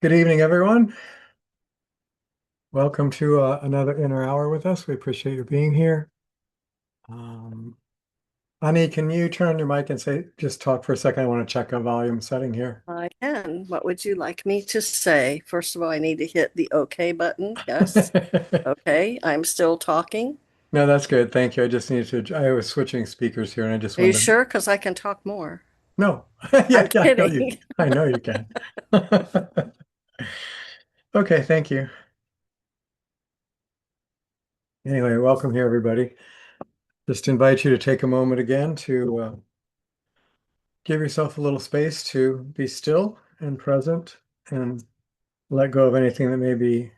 Good evening, everyone. Welcome to another inner hour with us. We appreciate you being here. Um, Ani, can you turn on your mic and just talk for a second? I want to check a volume setting here. I can. What would you like me to say? First of all, I need to hit the OK button. Yes. Okay. I'm still talking. No, that's good. Thank you. I just needed to, I was switching speakers here and I just Are you wanted to, sure? Because I can talk more. no. I'm Yeah, kidding. I know you can. Okay, thank you. Anyway, welcome here, everybody. Just invite you to take a moment again to give yourself a little space to be still and present and let go of anything that may be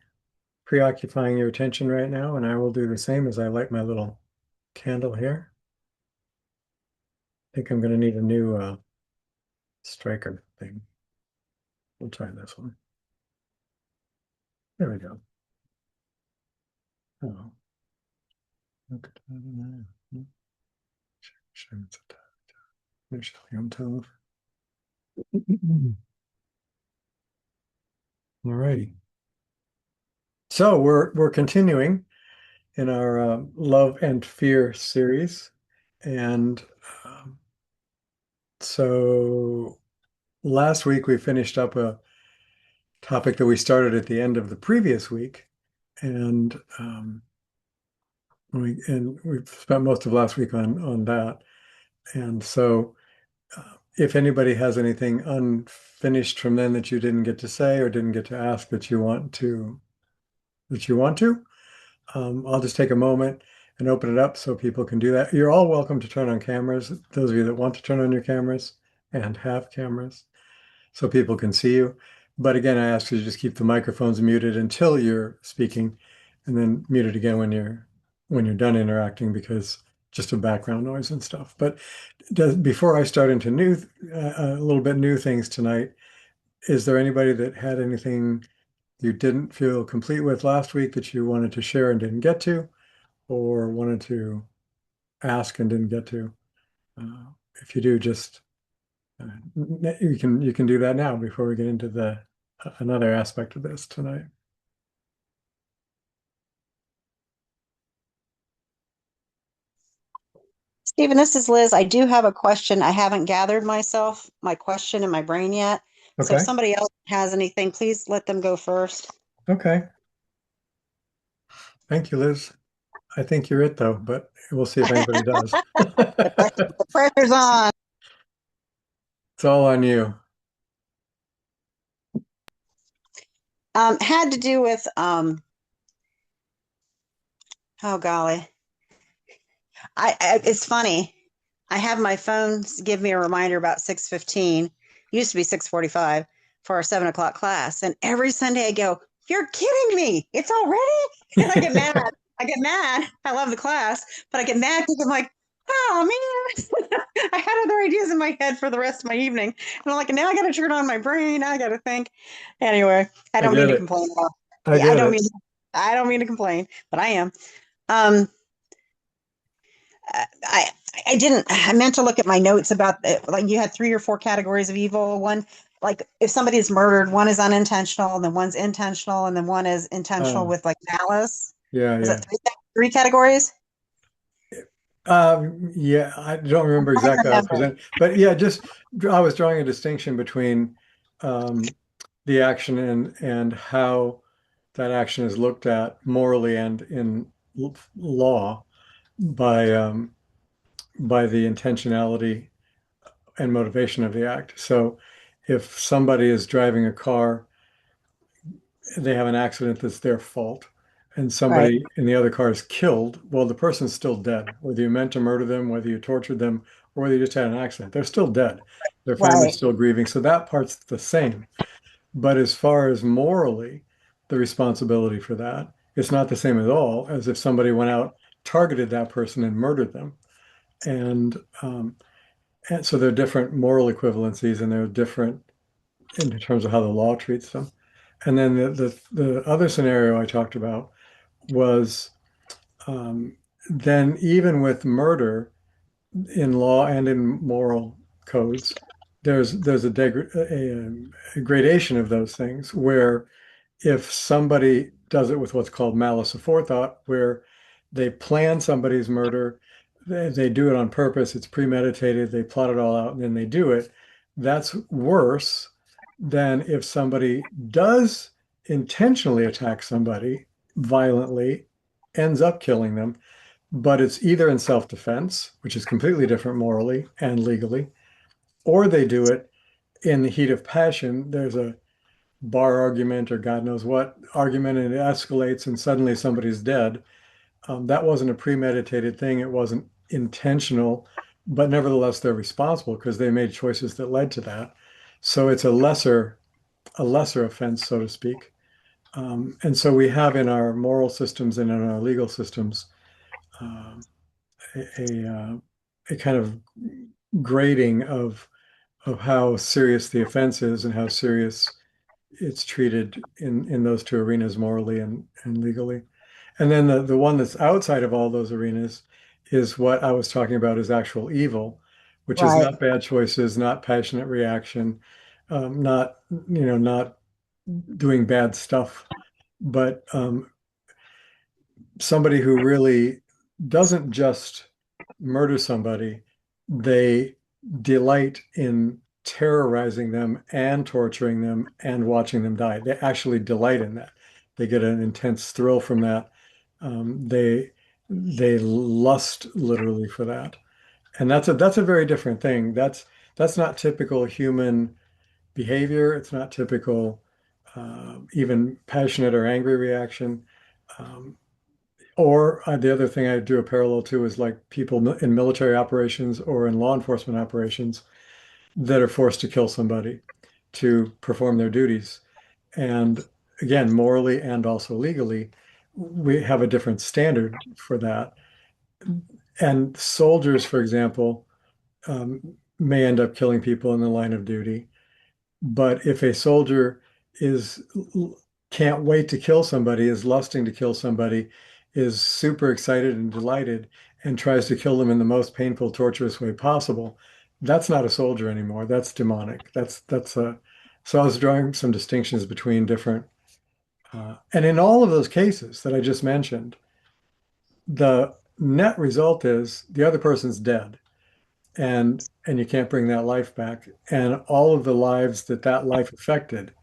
preoccupying your attention right now. And I will do the same as I light my little candle here. I think I'm going to need a new striker thing. We'll try this one. There we go. Oh, look at that. All righty. So we're continuing in our love and fear series, and um, so last week we finished up a topic that we started at the end of the previous week, and we've spent most of last week on that. And so, if anybody has anything unfinished from then that you didn't get to say or didn't get to ask that you want to, I'll just take a moment and open it up so people can do that. You're all welcome to turn on cameras, those of you that want to turn on your cameras and have cameras, so people can see you. But again, I ask you to just keep the microphones muted until you're speaking, and then mute it again when you're done interacting, because just a background noise and stuff. But before I start into a little bit new things tonight, is there anybody that had anything you didn't feel complete with last week that you wanted to share and didn't get to, or wanted to ask and didn't get to? If you do, just uh, you can do that now before we get into the another aspect of this tonight. Stephen, this is Liz. I do have a question. I haven't gathered my question in my brain yet. So if Okay. somebody else has anything, please let them go first. Okay. Thank you, Liz. I think you're it though, but we'll see if anybody does. The pressure's on. It's all on you. Had to do with oh golly. It's funny. I have my phone give me a reminder about 6:15. Used to be 6:45 for our 7 o'clock class. And every Sunday I go, "You're kidding me. It's already?" And I get mad. I get mad. I love the class, but I get mad because I'm like, oh man, I had other ideas in my head for the rest of my evening. And I'm like, now I got to turn on my brain. I got to think. Anyway, I I don't mean get to it. complain at all. I Yeah, get it. I don't mean to complain, but I am. Um, I I didn't. I meant to look at my notes about like you had three or four categories of evil. One, like if somebody is murdered, one is unintentional, and then one's intentional, and then one is intentional Uh, with like malice. yeah, Was it yeah. three categories? Yeah, I don't remember I exactly how it's remember. presented, but yeah, just I was drawing a distinction between um, the action and how that action is looked at morally and in law by by the intentionality and motivation of the act. So, if somebody is driving a car, they have an accident that's their fault, and Right. somebody in the other car is killed, well, the person's still dead. Whether you meant to murder them, whether you tortured them, or whether you just had an accident, they're still dead. Their family's Right. still grieving. So that part's the same. But as far as morally, the responsibility for that, it's not the same at all as if somebody went out, targeted that person, and murdered them. And and so there are different moral equivalencies, and they're different in terms of how the law treats them. And then the other scenario I talked about was um, then even with murder in law and in moral codes, there's a gradation of those things where if somebody does it with what's called malice aforethought, where they plan somebody's murder, they do it on purpose, it's premeditated, they plot it all out, and then they do it, that's worse than if somebody does intentionally attack somebody violently, ends up killing them, but it's either in self-defense, which is completely different morally and legally, or they do it in the heat of passion. There's a bar argument or God knows what argument, and it escalates, and suddenly somebody's dead. That wasn't a premeditated thing. It wasn't intentional, but nevertheless, they're responsible because they made choices that led to that. So it's a lesser offense, so to speak. And so we have in our moral systems and in our legal systems um, a kind of grading of how serious the offense is and how serious it's treated in those two arenas, morally and legally. And then the one that's outside of all those arenas is what I was talking about as actual evil, which is Right. not bad choices, not passionate reaction, not not doing bad stuff, but somebody who really doesn't just murder somebody, they delight in terrorizing them and torturing them and watching them die. They actually delight in that. They get an intense thrill from that. They lust literally for that, and that's a very different thing. That's not typical human behavior. It's not typical even passionate or angry reaction. Um, or the other thing I do a parallel to is like people in military operations or in law enforcement operations that are forced to kill somebody to perform their duties. And again, morally and also legally, we have a different standard for that. And soldiers, for example, may end up killing people in the line of duty. But if a soldier is can't wait to kill somebody, is lusting to kill somebody, is super excited and delighted, and tries to kill them in the most painful, torturous way possible, that's not a soldier anymore. That's demonic. That's a so I was drawing some distinctions between different and in all of those cases that I just mentioned, the net result is the other person's dead and you can't bring that life back. And all of the lives that that life affected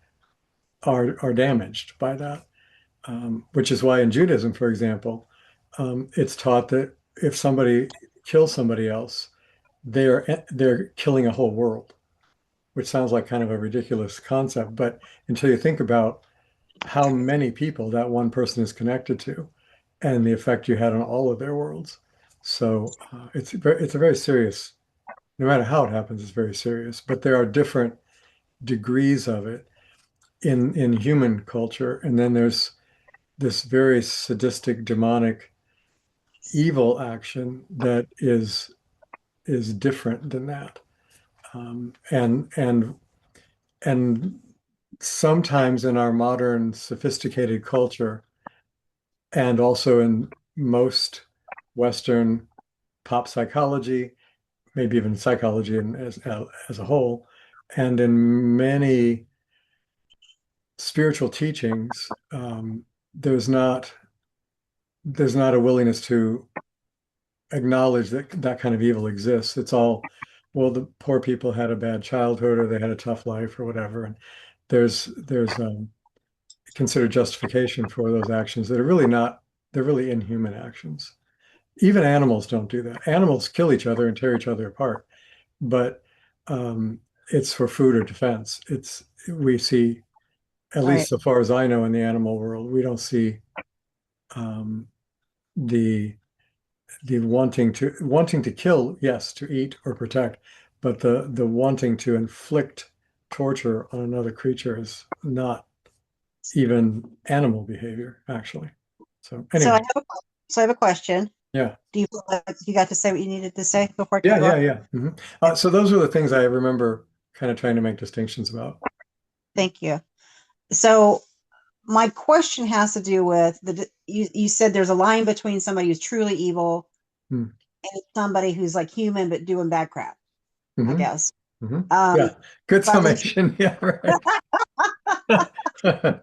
are damaged by that. Which is why in Judaism, for example, it's taught that if somebody kills somebody else, they're killing a whole world, which sounds like kind of a ridiculous concept, but until you think about how many people that one person is connected to and the effect you had on all of their worlds. So it's a very serious, no matter how it happens, it's very serious, but there are different degrees of it in human culture. And then there's this very sadistic, demonic, evil action that is different than that. And sometimes in our modern sophisticated culture, and also in most Western pop psychology, maybe even psychology as a whole, and in many spiritual teachings, there's not a willingness to acknowledge that that kind of evil exists. It's all, well, the poor people had a bad childhood or they had a tough life or whatever, and there's considered justification for those actions that are really not, they're really inhuman actions. Even animals don't do that. Animals kill each other and tear each other apart, but um, it's for food or defense. We see, at Right. least so far as I know in the animal world, we don't see um, the the wanting to kill, yes, to eat or protect, but the wanting to inflict torture on another creature is not even animal behavior, actually. So So I anyway, have a so I have a question. yeah, Do you feel like you got to say what you needed to say before I cut yeah, you yeah, off? yeah. So those are the things I remember kind of trying to make distinctions about. Thank you. So my question has to do with you said there's a line between somebody who's truly evil Hmm. and somebody who's like human but doing bad crap, I Hmm. guess. Yeah, good But it's summation. Yeah, right.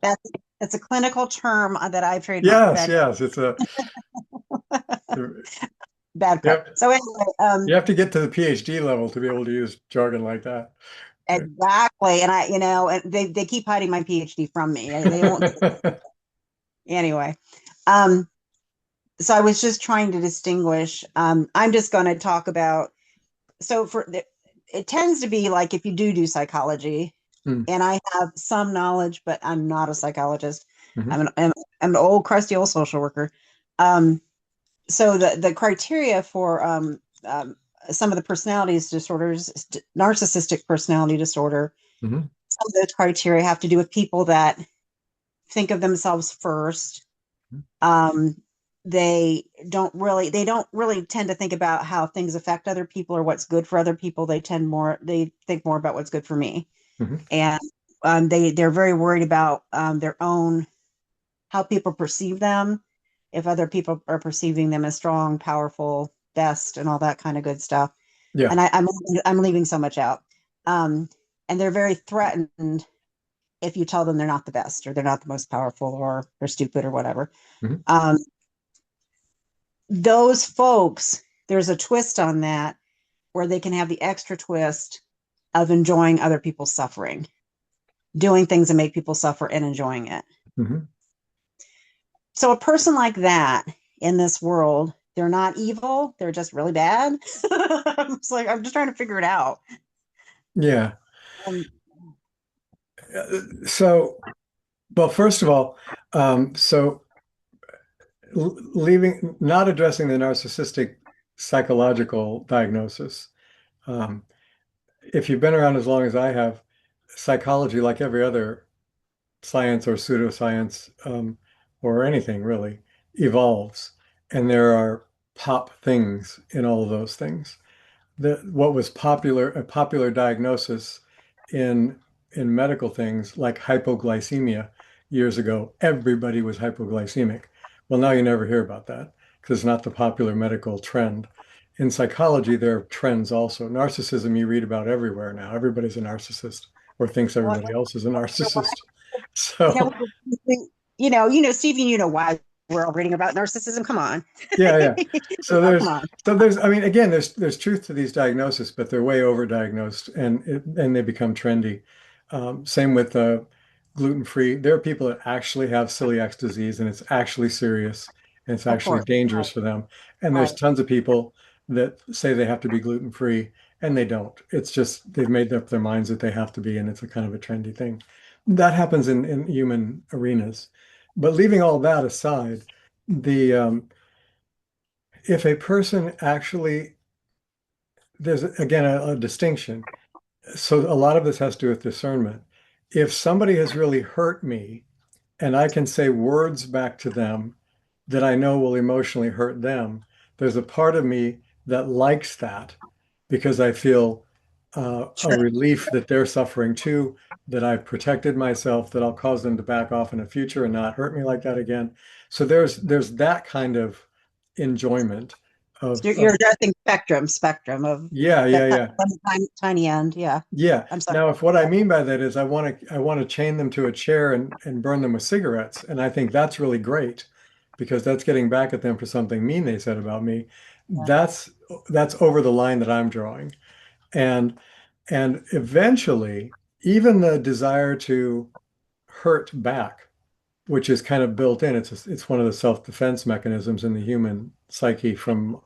that's it's a clinical term that I Yes, trademarked. yes, it's a Bad pun. yep. So anyway, You have to get to the PhD level to be able to use jargon like that. exactly. And and they keep hiding my PhD from me. They won't. Anyway, um, so I was just trying to distinguish. I'm just going to talk about. So it tends to be like if you do psychology, Mm, and I have some knowledge, but I'm not a psychologist. mhm, I'm an old crusty old social worker. Um, so the criteria for some of the personalities disorders, narcissistic personality disorder, mhm. some of those criteria have to do with people that think of themselves first. Um, they don't really tend to think about how things affect other people or what's good for other people. They think more about what's good for me. Mhm. And they're very worried about their own how people perceive them, if other people are perceiving them as strong, powerful, best, and all that kind of good stuff. Yeah. And I'm leaving so much out. Um, and they're very threatened if you tell them they're not the best or they're not the most powerful or they're stupid or whatever. Mhm. Um, those folks, there's a twist on that where they can have the extra twist of enjoying other people's suffering, doing things that make people suffer and enjoying it. Mhm. So a person like that in this world, they're not evil, they're just really bad. It's like I'm just trying to figure it out. Yeah. Um, So, well, first of all, so leaving, not addressing the narcissistic psychological diagnosis. Um, if you've been around as long as I have, psychology, like every other science or pseudoscience, or anything really, evolves. And there are pop things in all of those things. What was a popular diagnosis in medical things like hypoglycemia years ago, everybody was hypoglycemic. Well, now you never hear about that because it's not the popular medical trend. In psychology, there are trends also. Narcissism you read about everywhere now. Everybody's a narcissist or thinks well, everybody else is a you know, narcissist. yeah, So, Stevie, you know why we're all reading about narcissism. Come on. yeah, yeah. So Oh, there's come on. I mean, again, there's truth to these diagnoses, but they're way overdiagnosed and they become trendy. Same with gluten-free. There are people that actually have celiac disease and it's actually serious and it's Of actually course. dangerous for them. And there's Right. tons of people that say they have to be gluten-free and they don't. It's just they've made up their minds that they have to be, and it's a kind of a trendy thing. That happens in human arenas. But leaving all that aside, the if a person actually, there's again a distinction. So a lot of this has to do with discernment. If somebody has really hurt me and I can say words back to them that I know will emotionally hurt them, there's a part of me that likes that because I feel a relief that they're suffering too, that I've protected myself, that I'll cause them to back off in the future and not hurt me like that again. So there's that kind of enjoyment So of you're addressing spectrum of yeah, yeah, that yeah. tiny end. Yeah. Yeah. I'm sorry. Now, if what I mean by that is I want to chain them to a chair and burn them with cigarettes, and I think that's really great because that's getting back at them for something mean they said about me. Yeah. That's over the line that I'm drawing. And eventually, even the desire to hurt back, which is kind of built in, it's one of the self-defense mechanisms in the human psyche from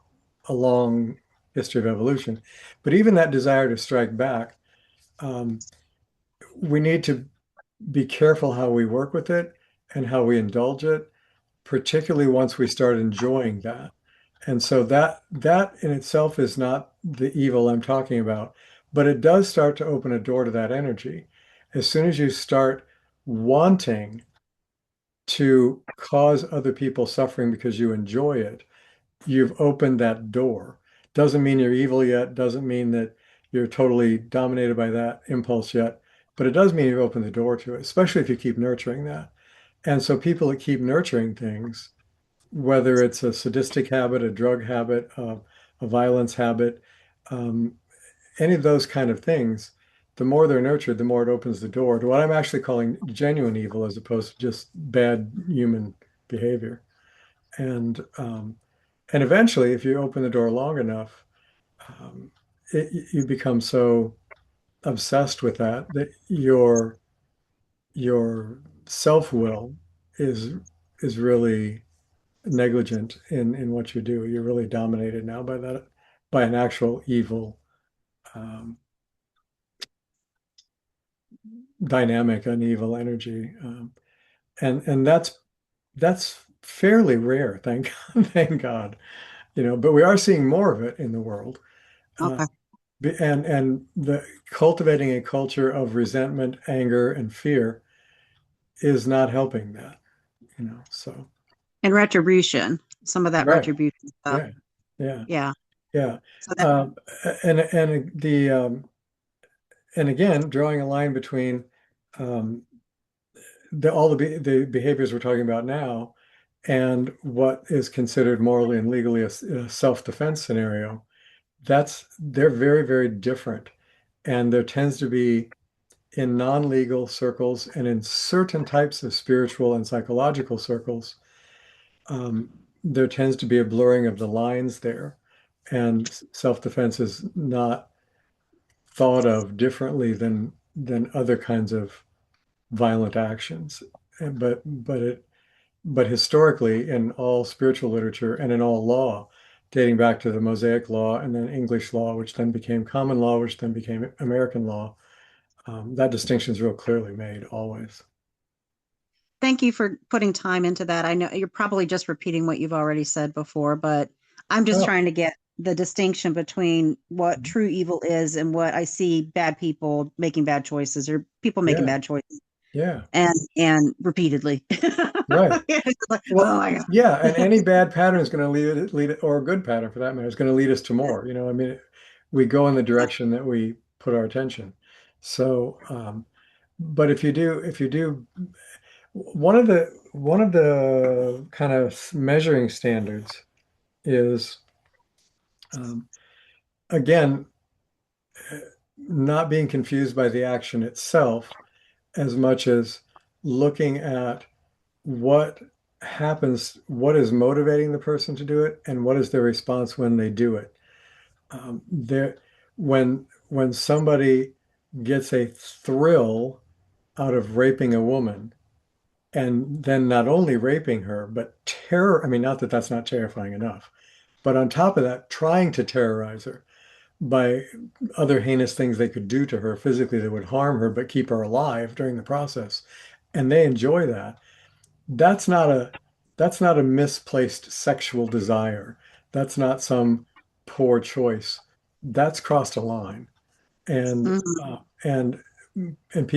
a long history of evolution. But even that desire to strike back, um, we need to be careful how we work with it and how we indulge it, particularly once we start enjoying that. And so that in itself is not the evil I'm talking about, but it does start to open a door to that energy. As soon as you start wanting to cause other people suffering because you enjoy it, you've opened that door. Doesn't mean you're evil yet, doesn't mean that you're totally dominated by that impulse yet, but it does mean you've opened the door to it, especially if you keep nurturing that. And so people that keep nurturing things, whether it's a sadistic habit, a drug habit, a violence habit, um, any of those kind of things, the more they're nurtured, the more it opens the door to what I'm actually calling genuine evil as opposed to just bad human behavior. And eventually, if you open the door long enough, um, you become so obsessed with that that your self-will is is really negligent in what you do. You're really dominated now by that, by an actual evil um, dynamic, an evil energy, and that's fairly rare. Thank thank God, But we are seeing more of it in the world, uh, Okay. and the cultivating a culture of resentment, anger, and fear is not helping that. So And retribution, some of that right, retribution stuff. yeah, yeah, Yeah. yeah. So that, Um, and again, drawing a line between um, the behaviors we're talking about now and what is considered morally and legally a self-defense scenario, they're very, very different. And there tends to be in non-legal circles and in certain types of spiritual and psychological circles, um, there tends to be a blurring of the lines there. And self-defense is not thought of differently than other kinds of violent actions. But historically, in all spiritual literature and in all law, dating back to the Mosaic Law and then English law, which then became common law, which then became American law, that distinction is real clearly made always. thank you for putting time into that. I know you're probably just repeating what you've already said before, but I'm just Oh, trying to get the distinction between what true evil is and what I see bad people making bad choices or people making yeah, bad choices yeah, and repeatedly. right. It's like, oh Well, my yeah, and God. any bad pattern is going to lead it, or a good pattern for that matter, is going to lead us to more. I mean, we go in the direction that we put our attention. So, but if you do, one of the kind of measuring standards is um, again not being confused by the action itself as much as looking at what happens, what is motivating the person to do it, and what is their response when they do it. There, when somebody gets a thrill out of raping a woman, and then not only raping her, but terror. I mean, not that that's not terrifying enough, but on top of that, trying to terrorize her by other heinous things they could do to her physically that would harm her, but keep her alive during the process. And they enjoy that. That's not a that's not a misplaced sexual desire. That's not some poor choice. That's crossed a line. And Mhm. and and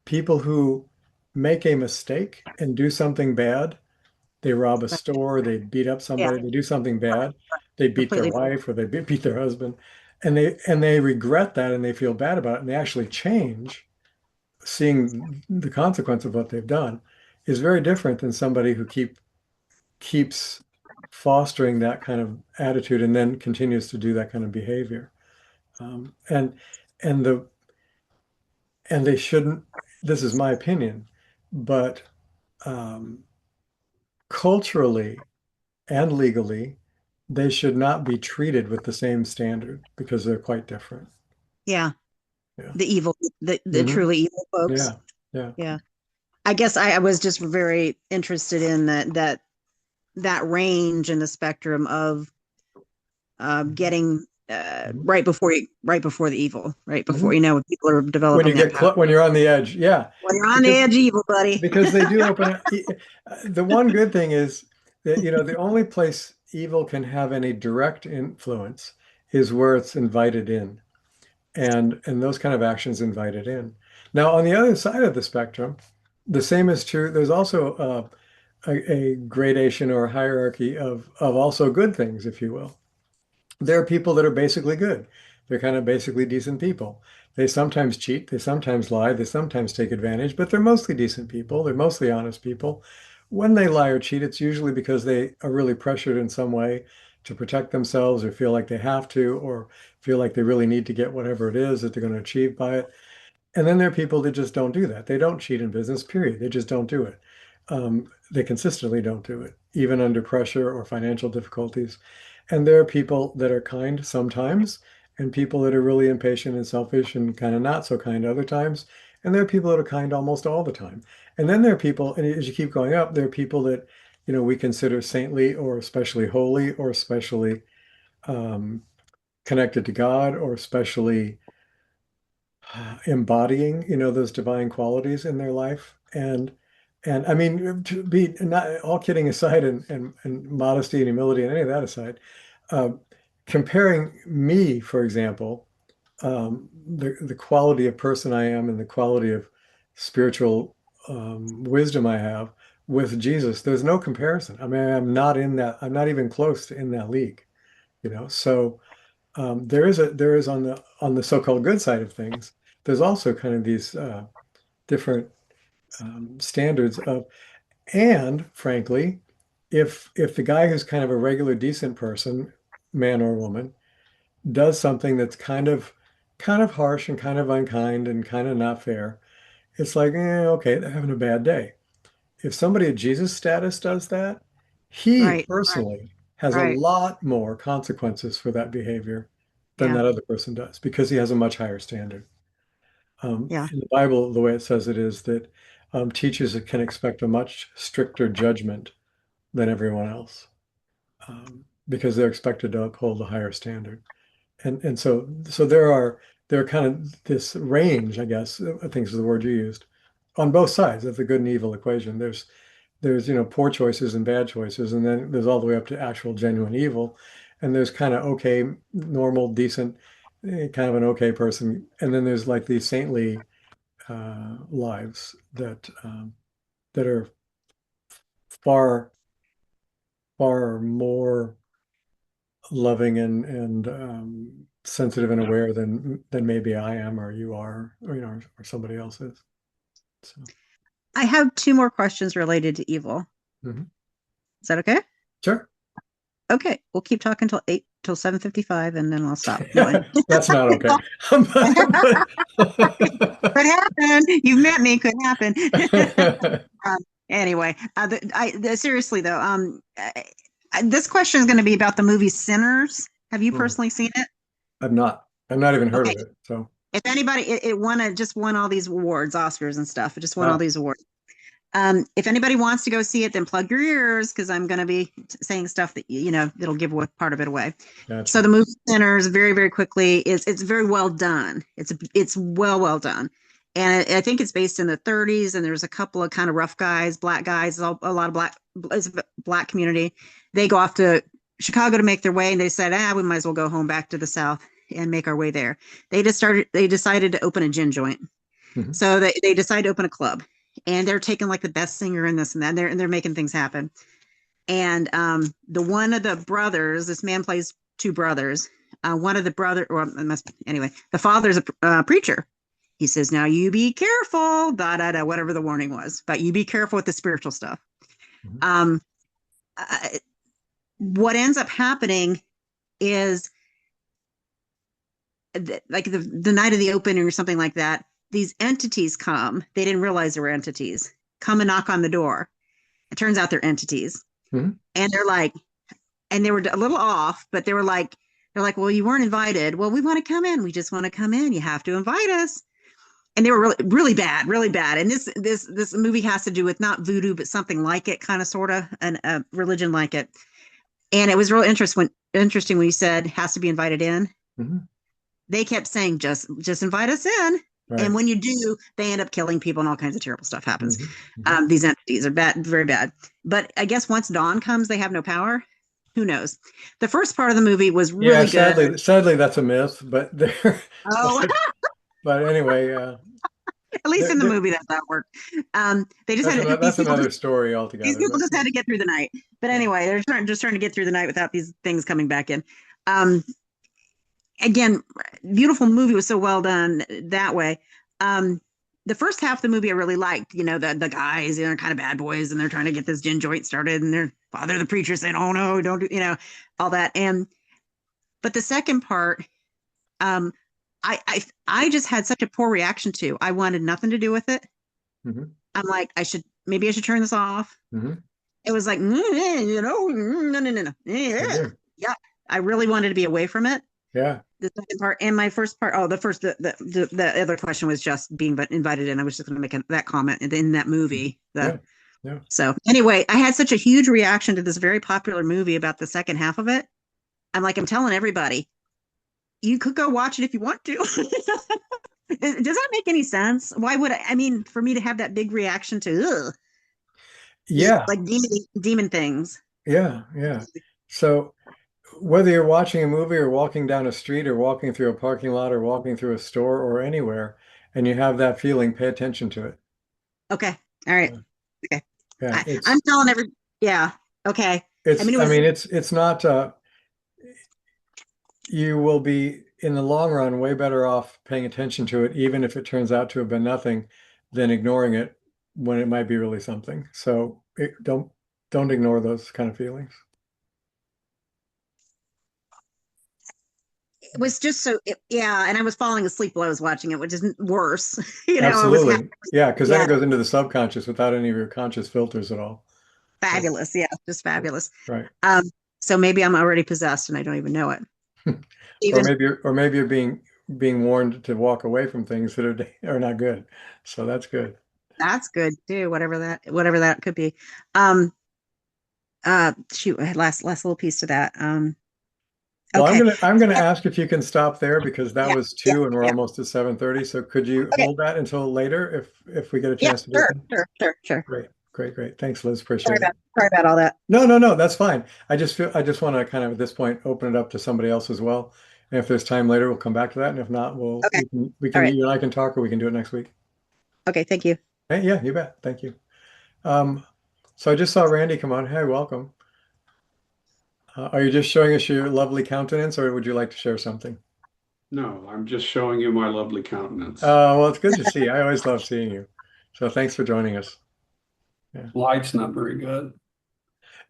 people who make a mistake and do something bad, they rob a store, they beat up Yeah, somebody, they do something bad, they beat their completely. wife or they beat their husband, and they regret that and they feel bad about it and they actually change, seeing the consequence of what they've done is very different than somebody who keeps fostering that kind of attitude and then continues to do that kind of behavior. Um, and and the and they shouldn't. This is my opinion, but um, culturally and legally, they should not be treated with the same standard because they're quite different. Yeah, Yeah. the evil, the Hmm. truly evil folks. Yeah. Yeah. Yeah. I guess I was just very interested in that range and the spectrum of getting Hmm. right before the evil, right before Hmm. when people are developing that power. When you're on the edge, yeah, When you're on the because edge, evil, buddy. they do open up. The one good thing is that the only place evil can have any direct influence is where it's invited in, and those kind of actions invited in. Now, on the other side of the spectrum, the same is true. There's also a gradation or hierarchy of also good things, if you will. There are people that are basically good. They're kind of basically decent people. They sometimes cheat, they sometimes lie, they sometimes take advantage, but they're mostly decent people. They're mostly honest people. When they lie or cheat, it's usually because they are really pressured in some way to protect themselves or feel like they have to or feel like they really need to get whatever it is that they're going to achieve by it. And then there are people that just don't do that. They don't cheat in business, period. They just don't do it. They consistently don't do it, even under pressure or financial difficulties. And there are people that are kind sometimes, and people that are really impatient and selfish and kind of not so kind other times. And there are people that are kind almost all the time. And then there are people, and as you keep going up, there are people that, we consider saintly or especially holy or especially um, connected to God or especially embodying, those divine qualities in their life. And I mean, to be not all kidding aside and modesty and humility and any of that aside, uh, comparing me, for example, the quality of person I am and the quality of spiritual wisdom I have with Jesus, there's no comparison. I mean, I'm not even close to in that league. So there is on the so-called good side of things, there's also kind of these different standards of, and frankly, if the guy who's kind of a regular decent person, man or woman, does something that's kind of harsh and kind of unkind and kind of not fair, it's like, okay, they're having a bad day. If somebody at Jesus status does that, he Right. personally has a Right. lot more consequences for that behavior than Yeah. that other person does because he has a much higher standard. Yeah. In the Bible, the way it says it is that teachers can expect a much stricter judgment than everyone else because they're expected to uphold a higher standard. And so there are kind of this range, I guess, I think is the word you used, on both sides of the good and evil equation. There's poor choices and bad choices, and then there's all the way up to actual genuine evil, and there's kind of okay, normal, decent, kind of an okay person, and then there's like these saintly lives that are far far more loving and sensitive and aware than maybe I am or you are or or somebody else is. So I have two more questions related to evil. mhm. Is that okay? Sure. Okay, we'll keep talking till 7:55 and then I'll stop. No, That's not okay. could happen. You've met me. Could happen. um, anyway, seriously though, this question is going to be about the movie Sinners. Have you personally seen it? I've not even heard Okay. of it. So If anybody, it just won all these awards, Oscars and stuff. It just won all oh, these awards. If anybody wants to go see it, then plug your ears because I'm going to be saying stuff that that'll give part of it away. gotcha. So the movie Sinners, very very quickly, it's very well done. It's well done, and I think it's based in the 30s. And there's a couple of kind of rough guys, black guys, a lot of it's a black community. They go off to Chicago to make their way, and they said, we might as well go home back to the South and make our way there. They decided to open a gin joint. Mhm. So they decided to open a club, and they're taking like the best singer in this and that, and they're making things happen. And the one of the brothers, this man plays two brothers. One of the the father's a preacher. He says, "Now you be careful, whatever the warning was, but you be careful with the spiritual stuff." Mhm. What ends up happening is like the night of the opening or something like that, these entities come. They didn't realize they were entities. Come and knock on the door. It turns out they're entities, Mhm. and they're like, and they were a little off, but they're like, well, you weren't invited. Well, we want to come in. We just want to come in. You have to invite us. And they were really, really bad, really bad. And this movie has to do with not voodoo, but something like it, kind of, sort of, a religion like it. And it was real interesting when you said has to be invited in. Mhm. They kept saying just invite us in. Right. And when you do, they end up killing people and all kinds of terrible stuff happens. Mhm. Mhm. These entities are bad, very bad. But I guess once dawn comes, they have no power. Who knows? The first part of the movie was really good. Sadly, that's a myth, but there. Oh, But anyway, at least in the movie that worked. They just had that's these another story these altogether. people But just had to get through the night. But anyway, they're just trying to get through the night without these things coming back in. Again, beautiful movie, was so well done that way. the first half of the movie I really liked. The guys, they're kind of bad boys and they're trying to get this gin joint started, and their father, the preacher, saying, "Oh no, don't do," all that. But the second part, um, I just had such a poor reaction to. I wanted nothing to do with it. Hmm. I'm like, maybe I should turn this off. Hmm. It was like, no, no, no, no. Same Yeah. here. Yeah. I really wanted to be away from it. Yeah. The second part and my first part. Oh, the other question was just being invited in. I was just going to make that comment in that movie. Yeah. Yeah. So anyway, I had such a huge reaction to this very popular movie about the second half of it. I'm telling everybody, you could go watch it if you want to. Does that make any sense? Why would I mean, for me to have that big reaction to Yeah. like demon things? Yeah. Yeah. So whether you're watching a movie or walking down a street or walking through a parking lot or walking through a store or anywhere, and you have that feeling, pay attention to it. Okay. All right. Yeah. Okay. Yeah. I'm telling yeah. Okay. I mean, it I was, mean, it's not, you will be in the long run way better off paying attention to it, even if it turns out to have been nothing, than ignoring it when it might be really something. So don't ignore those kind of feelings. it was just yeah. And I was falling asleep while I was watching it, which isn't worse. I was Absolutely. Yeah, because then yeah, it goes into the subconscious without any of your conscious filters at all. So, fabulous. Yeah, just fabulous. right. Um, so maybe I'm already possessed and I don't even know it. Or Even maybe you're being warned to walk away from things that are not good. So that's good. that's good too, whatever that could be. Um, shoot, last little piece to that. Well, Okay. I'm gonna ask if you can stop there because that Yeah, was yeah, 2 and we're yeah. almost at 7:30. So could you Okay. hold that until later if we get a Yeah, chance to do sure, that? sure, sure, sure. Great, great, great. Thanks, Liz. Sorry Appreciate it. about sorry about all that. No, no, no, that's fine. I just want to kind of at this point open it up to somebody else as well. And if there's time later, we'll come back to that. And if not, Okay. we All can right. you and I can talk or we can do it next week. Okay, thank you. Hey, yeah, you bet. Thank you. Um, so I just saw Randy come on. Hey, welcome. Are you just showing us your lovely countenance, or would you like to share something? No, I'm just showing you my lovely countenance. Well, it's good to see you. I always love seeing you. So thanks for joining us. Yeah, Light's not very good.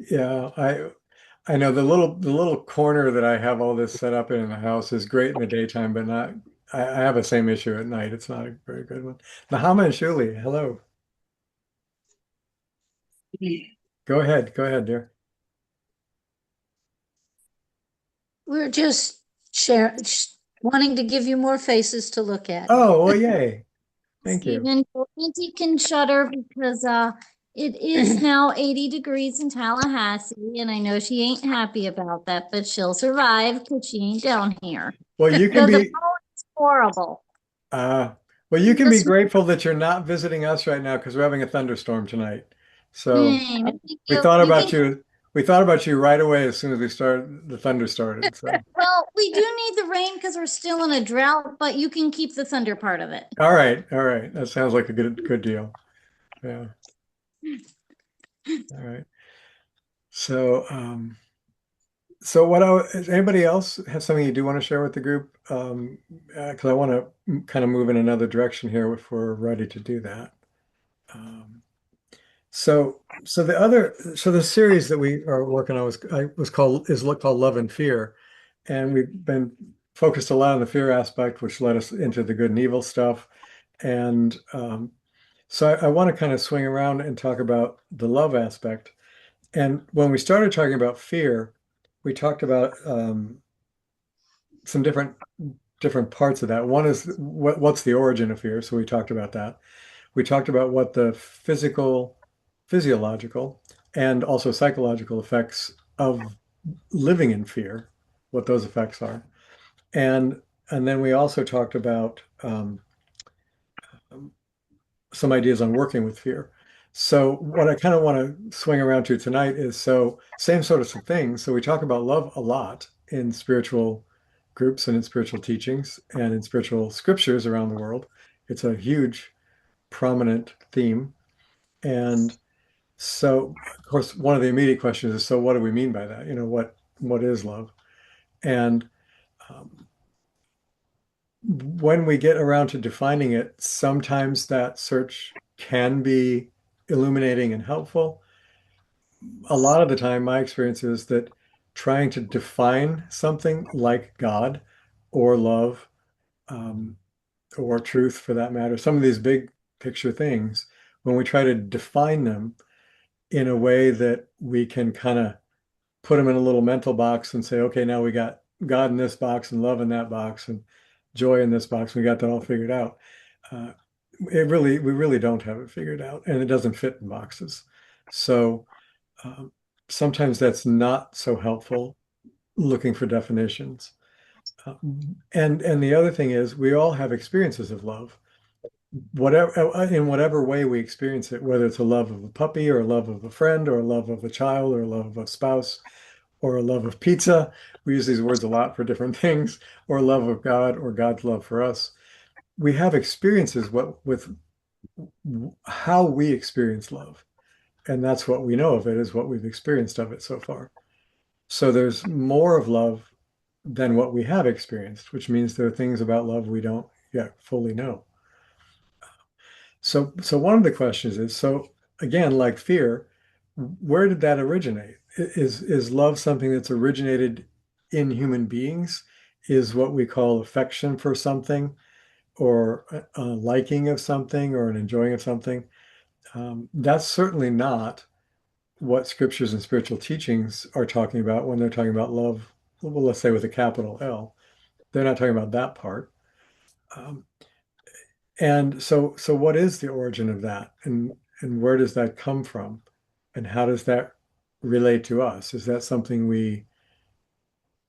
yeah. I know the little corner that I have all this set up in the house is great in the daytime, but not. I have the same issue at night. It's not a very good one. Nahama and Shuli, hello. Go ahead. Go ahead, dear. We're just wanting to give you more faces to look at. Oh, well, yay. Thank you. Stephen, Auntie can shudder because it is now 80 degrees in Tallahassee, and I know she ain't happy about that, but she'll survive because she ain't down here. Well, you So can the be phone is horrible. uh well, you can be This grateful that you're not visiting us right now because we're having a thunderstorm tonight. So morning, we you thought about can, you. We thought about you right away as soon as the thunder started. So well, we do need the rain because we're still in a drought, but you can keep the thunder part of it. all right, all right. That sounds like a good deal. Yeah. All right. So so does anybody else have something you do want to share with the group? Because I want to kind of move in another direction here if we're ready to do that. Um, so the series that we are working on is called Love and Fear, and we've been focused a lot on the fear aspect, which led us into the good and evil stuff. And so I want to kind of swing around and talk about the love aspect. And when we started talking about fear, we talked about some different parts of that. One is what's the origin of fear? So we talked about that. We talked about what the physiological, and also psychological effects of living in fear, what those effects are. And then we also talked about some ideas on working with fear. So what I kind of want to swing around to tonight is same sort of things. So we talk about love a lot in spiritual groups and in spiritual teachings and in spiritual scriptures around the world. It's a huge, prominent theme. And so, of course, one of the immediate questions is, so what do we mean by that? What is love? And um, when we get around to defining it, sometimes that search can be illuminating and helpful. A lot of the time, my experience is that trying to define something like God or love, um, or truth for that matter, some of these big picture things, when we try to define them in a way that we can kind of put them in a little mental box and say, okay, now we got God in this box and love in that box and joy in this box. We got that all figured out. Uh, we really don't have it figured out, and it doesn't fit in boxes. So um, sometimes that's not so helpful looking for definitions. And the other thing is we all have experiences of love, whatever in whatever way we experience it, whether it's a love of a puppy or a love of a friend or a love of a child or a love of a spouse or a love of pizza. We use these words a lot for different things, or a love of God or God's love for us. We have experiences with how we experience love. And that's what we know of it, is what we've experienced of it so far. So there's more of love than what we have experienced, which means there are things about love we don't yet fully know. So one of the questions is, so again, like fear, where did that originate? Is love something that's originated in human beings? Is what we call affection for something, or a liking of something, or an enjoying of something? That's certainly not what scriptures and spiritual teachings are talking about when they're talking about love. Well, let's say with a capital L. They're not talking about that part. Um, and so what is the origin of that? And where does that come from? And how does that relate to us? Is that something we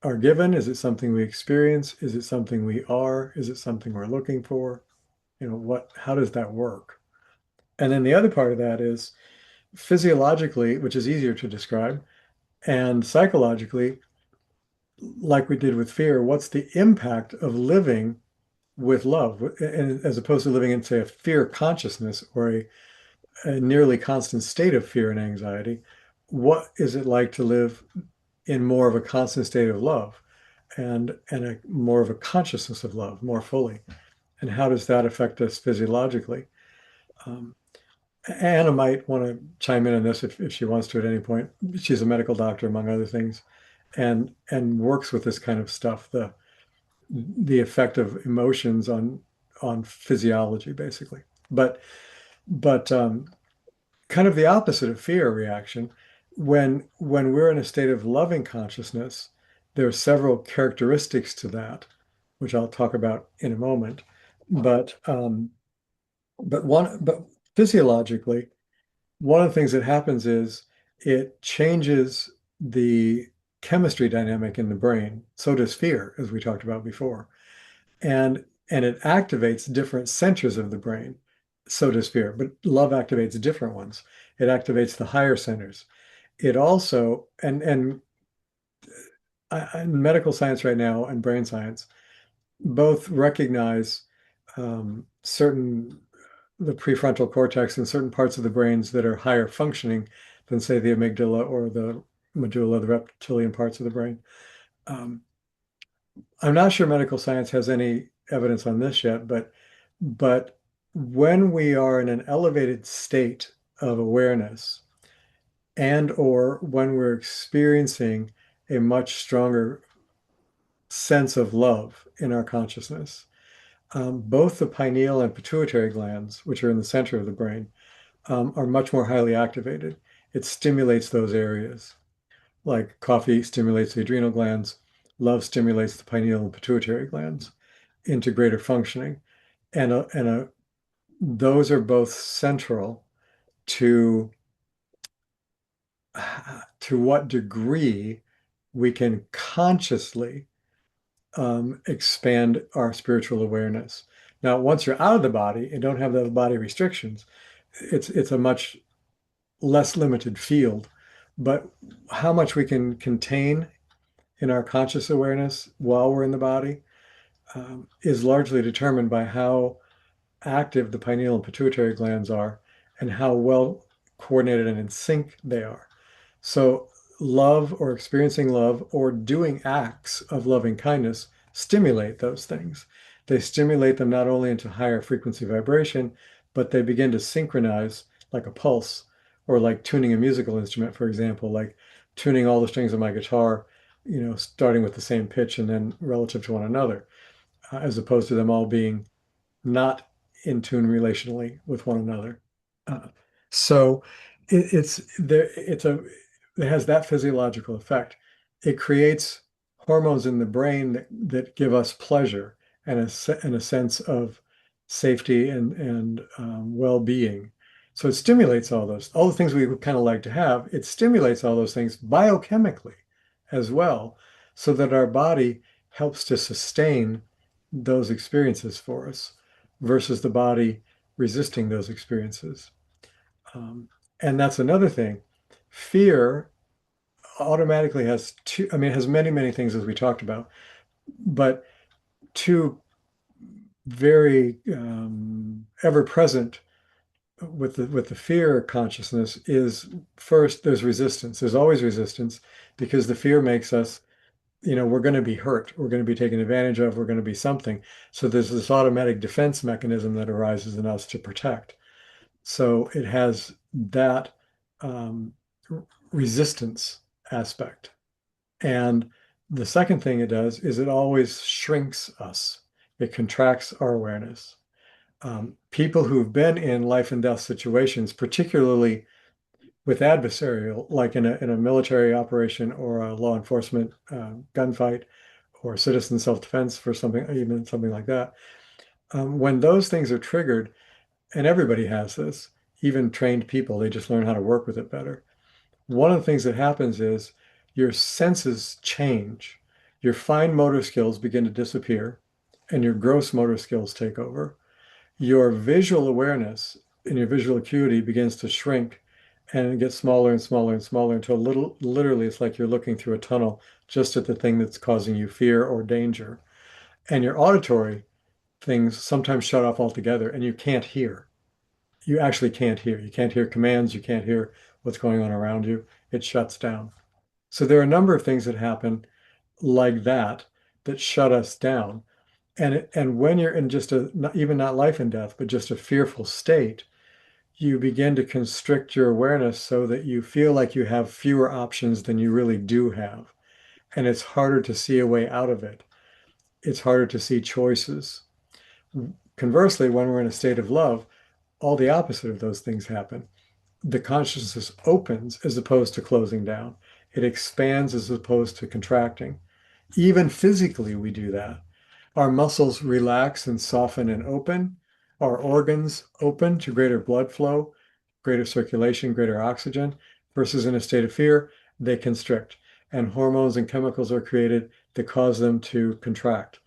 are given? Is it something we experience? Is it something we are? Is it something we're looking for? How does that work? And then the other part of that is physiologically, which is easier to describe, and psychologically, like we did with fear, what's the impact of living with love, and as opposed to living in, say, a fear consciousness or a nearly constant state of fear and anxiety? What is it like to live in more of a constant state of love, and a more of a consciousness of love more fully? And how does that affect us physiologically? Um, Anna might want to chime in on this if she wants to at any point. She's a medical doctor, among other things, and works with this kind of stuff, the effect of emotions on physiology, basically. But kind of the opposite of fear reaction, when we're in a state of loving consciousness, there are several characteristics to that, which I'll talk about in a moment. But physiologically, one of the things that happens is it changes the chemistry dynamic in the brain. So does fear, as we talked about before. And it activates different centers of the brain. So does fear, but love activates different ones. It activates the higher centers. It also, medical science right now and brain science both recognize certain the prefrontal cortex and certain parts of the brains that are higher functioning than, say, the amygdala or the medulla, the reptilian parts of the brain. I'm not sure medical science has any evidence on this yet, but when we are in an elevated state of awareness, and or when we're experiencing a much stronger sense of love in our consciousness, both the pineal and pituitary glands, which are in the center of the brain, are much more highly activated. It stimulates those areas. Like coffee stimulates the adrenal glands, love stimulates the pineal and pituitary glands into greater functioning. And those are both central to what degree we can consciously expand our spiritual awareness. Now, once you're out of the body and don't have those body restrictions, it's a much less limited field. But how much we can contain in our conscious awareness while we're in the body is largely determined by how active the pineal and pituitary glands are and how well coordinated and in sync they are. So love, or experiencing love, or doing acts of loving kindness stimulate those things. they stimulate them not only into higher frequency vibration, but they begin to synchronize like a pulse, or like tuning a musical instrument, for example, like tuning all the strings of my guitar, starting with the same pitch and then relative to one another, as opposed to them all being not in tune relationally with one another. Uh, so it's there. It has that physiological effect. It creates hormones in the brain that give us pleasure and and a sense of safety and well-being. So it stimulates all the things we would kind of like to have. It stimulates all those things biochemically as well, so that our body helps to sustain those experiences for us versus the body resisting those experiences. Um, and that's another thing. Fear automatically has two, I mean, it has many, many things as we talked about, but two very ever present with the fear consciousness is, first, there's resistance. There's always resistance because the fear makes us, we're going to be hurt, we're going to be taken advantage of, we're going to be something. So there's this automatic defense mechanism that arises in us to protect. So it has that um, resistance aspect. And the second thing it does is it always shrinks us. It contracts our awareness. People who've been in life and death situations, particularly with adversarial, like in a military operation or a law enforcement gunfight or citizen self-defense for something, even something like that, when those things are triggered, and everybody has this, even trained people, they just learn how to work with it better. One of the things that happens is your senses change. Your fine motor skills begin to disappear, and your gross motor skills take over. Your visual awareness and your visual acuity begins to shrink, and it gets smaller and smaller and smaller until literally it's like you're looking through a tunnel just at the thing that's causing you fear or danger. And your auditory things sometimes shut off altogether, and you can't hear. You actually can't hear. You can't hear commands. You can't hear what's going on around you. It shuts down. So there are a number of things that happen like that that shut us down. And when you're in just even not life and death, but just a fearful state, you begin to constrict your awareness so that you feel like you have fewer options than you really do have. And it's harder to see a way out of it. It's harder to see choices. Conversely, when we're in a state of love, all the opposite of those things happen. The consciousness opens as opposed to closing down. It expands as opposed to contracting. Even physically, we do that. Our muscles relax and soften and open. Our organs open to greater blood flow, greater circulation, greater oxygen, versus in a state of fear, they constrict. And hormones and chemicals are created that cause them to contract.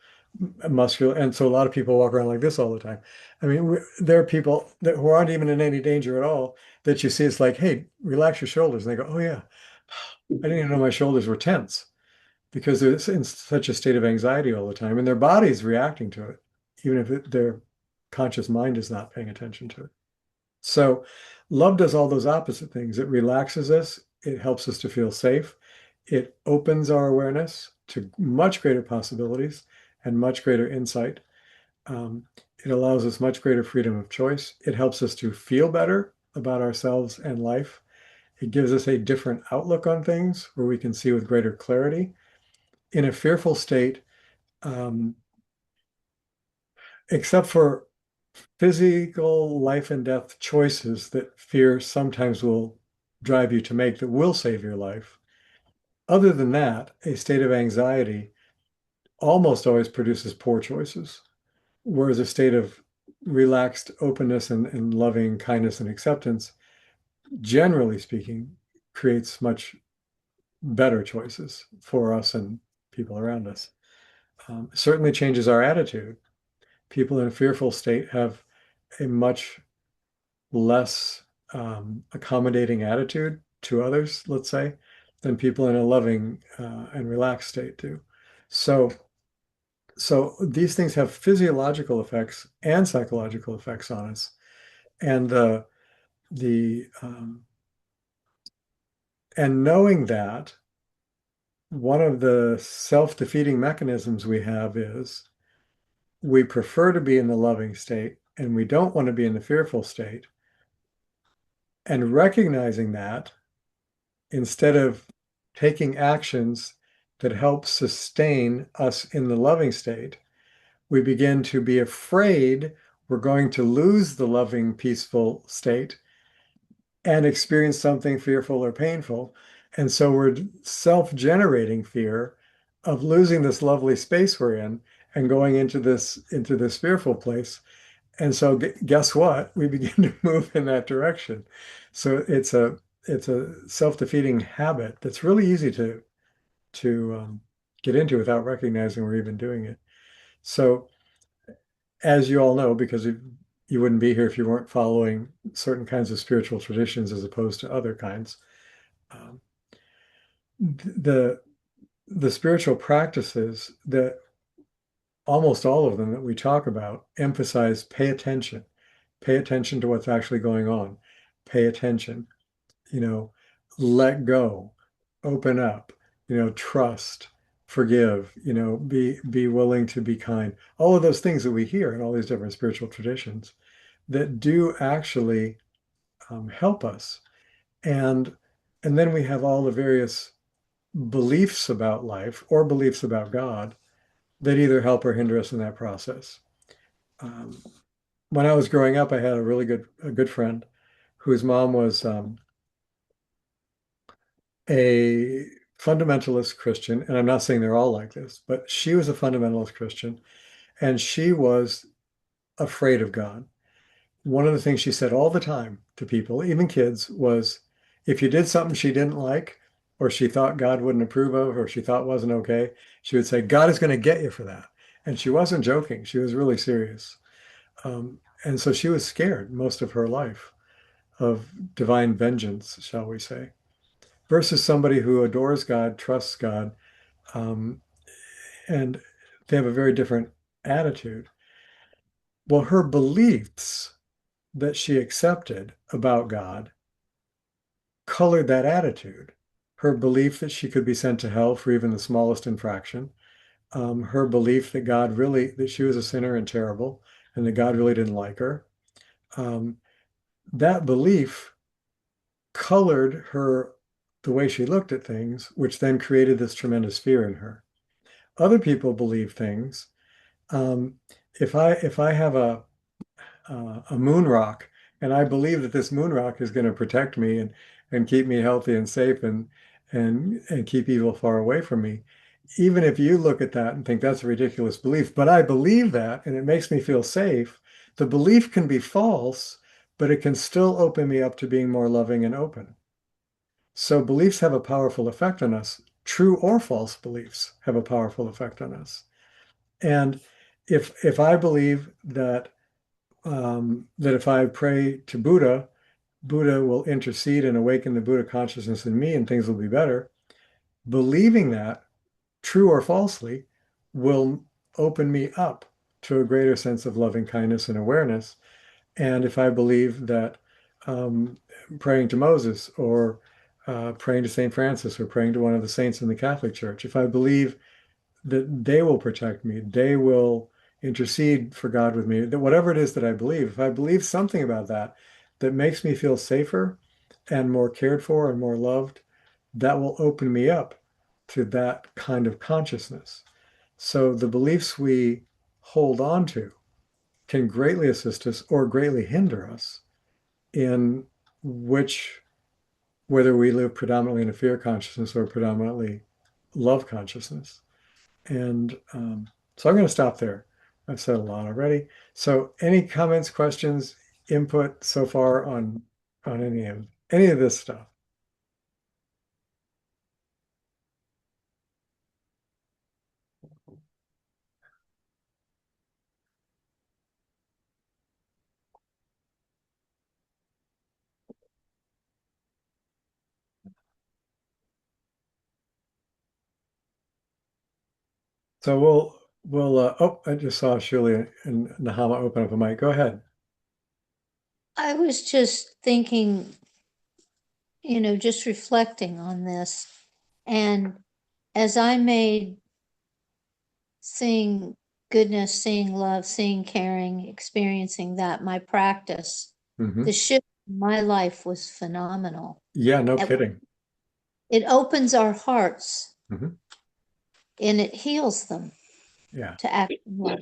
Muscular, and so a lot of people walk around like this all the time. I mean, there are people who aren't even in any danger at all that you see. It's like, hey, relax your shoulders, and they go, oh yeah, I didn't even know my shoulders were tense, because they're in such a state of anxiety all the time, and their body's reacting to it, even if their conscious mind is not paying attention to it. So love does all those opposite things. It relaxes us. It helps us to feel safe. It opens our awareness to much greater possibilities and much greater insight. It allows us much greater freedom of choice. It helps us to feel better about ourselves and life. It gives us a different outlook on things where we can see with greater clarity. In a fearful state, except for physical life and death choices that fear sometimes will drive you to make that will save your life, other than that, a state of anxiety almost always produces poor choices, whereas a state of relaxed openness and loving kindness and acceptance, generally speaking, creates much better choices for us and people around us. Certainly changes our attitude. People in a fearful state have a much less accommodating attitude to others, let's say, than people in a loving and relaxed state do. So these things have physiological effects and psychological effects on us. And the and knowing that, one of the self-defeating mechanisms we have is we prefer to be in the loving state and we don't want to be in the fearful state. And recognizing that, instead of taking actions that help sustain us in the loving state, we begin to be afraid we're going to lose the loving, peaceful state and experience something fearful or painful. And so we're self-generating fear of losing this lovely space we're in and going into this fearful place. And so guess what? We begin to move in that direction. So it's a self-defeating habit that's really easy to get into without recognizing we're even doing it. So as you all know, because you wouldn't be here if you weren't following certain kinds of spiritual traditions as opposed to other kinds. Um, the spiritual practices that almost all of them that we talk about emphasize pay attention to what's actually going on, pay attention, let go, open up, trust, forgive, be willing to be kind. All of those things that we hear in all these different spiritual traditions that do actually help us. And then we have all the various beliefs about life or beliefs about God that either help or hinder us in that process. Um, when I was growing up, I had a good friend whose mom was a fundamentalist Christian, and I'm not saying they're all like this, but she was a fundamentalist Christian, and she was afraid of God. One of the things she said all the time to people, even kids, was if you did something she didn't like, or she thought God wouldn't approve of, or she thought wasn't okay, she would say, God is going to get you for that. And she wasn't joking. She was really serious. And so she was scared most of her life of divine vengeance, shall we say, versus somebody who adores God, trusts God, um, and they have a very different attitude. Well, her beliefs that she accepted about God colored that attitude. Her belief that she could be sent to hell for even the smallest infraction, her belief that that she was a sinner and terrible, and that God really didn't like her. That belief colored the way she looked at things, which then created this tremendous fear in her. Other people believe things. Um, if I have a moon rock, and I believe that this moon rock is going to protect me and keep me healthy and safe and keep evil far away from me. Even if you look at that and think that's a ridiculous belief, but I believe that and it makes me feel safe, the belief can be false, but it can still open me up to being more loving and open. So beliefs have a powerful effect on us. True or false beliefs have a powerful effect on us. And if I believe that that if I pray to Buddha, Buddha will intercede and awaken the Buddha consciousness in me and things will be better. Believing that, true or falsely, will open me up to a greater sense of loving kindness and awareness. And if I believe that praying to Moses or praying to St. Francis or praying to one of the saints in the Catholic Church, if I believe that they will protect me, they will intercede for God with me, that whatever it is that I believe, if I believe something about that that makes me feel safer and more cared for and more loved, that will open me up to that kind of consciousness. So the beliefs we hold on to can greatly assist us or greatly hinder us in whether we live predominantly in a fear consciousness or predominantly love consciousness. And so I'm going to stop there. I've said a lot already. So any comments, questions, input so far on any of this stuff? So oh, I just saw Shuli and Nahama open up a mic. Go ahead. I was just thinking, just reflecting on this. And as I made seeing goodness, seeing love, seeing caring, experiencing that, my practice, Mhm. the shift in my life was phenomenal. Yeah, no It, kidding. it opens our hearts Mhm. and it heals them Yeah. to act in love.